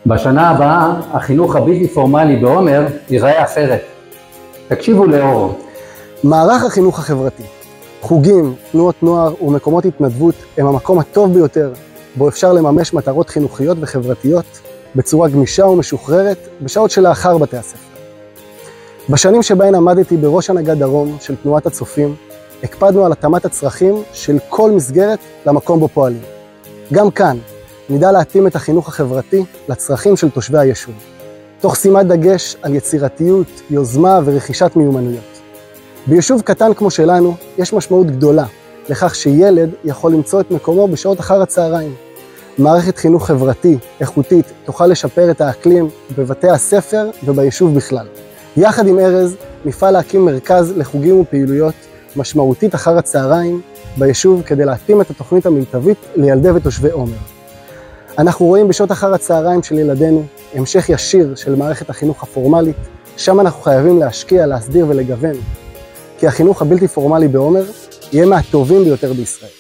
בשנה הבאה החינוך הבלתי פורמלי בעומר ייראה אחרת. תקשיבו לאור. מערך החינוך החברתי, חוגים, תנועות נוער ומקומות התנדבות הם המקום הטוב ביותר בו אפשר לממש מטרות חינוכיות וחברתיות בצורה גמישה ומשוחררת בשעות שלאחר בתי הספר. בשנים שבהן עמדתי בראש הנהגת דרום של תנועת הצופים, הקפדנו על התאמת הצרכים של כל מסגרת למקום בו פועלים. גם כאן נדע להתאים את החינוך החברתי לצרכים של תושבי היישוב, תוך שימת דגש על יצירתיות, יוזמה ורכישת מיומנויות. ביישוב קטן כמו שלנו יש משמעות גדולה לכך שילד יכול למצוא את מקומו בשעות אחר הצהריים. מערכת חינוך חברתי, איכותית, תוכל לשפר את האקלים בבתי הספר וביישוב בכלל. יחד עם ארז נפעל להקים מרכז לחוגים ופעילויות משמעותית אחר הצהריים ביישוב כדי להתאים את התוכנית המיטבית לילדי ותושבי עומר. אנחנו רואים בשעות אחר הצהריים של ילדינו המשך ישיר של מערכת החינוך הפורמלית, שם אנחנו חייבים להשקיע, להסדיר ולגוון, כי החינוך הבלתי פורמלי בעומר יהיה מהטובים ביותר בישראל.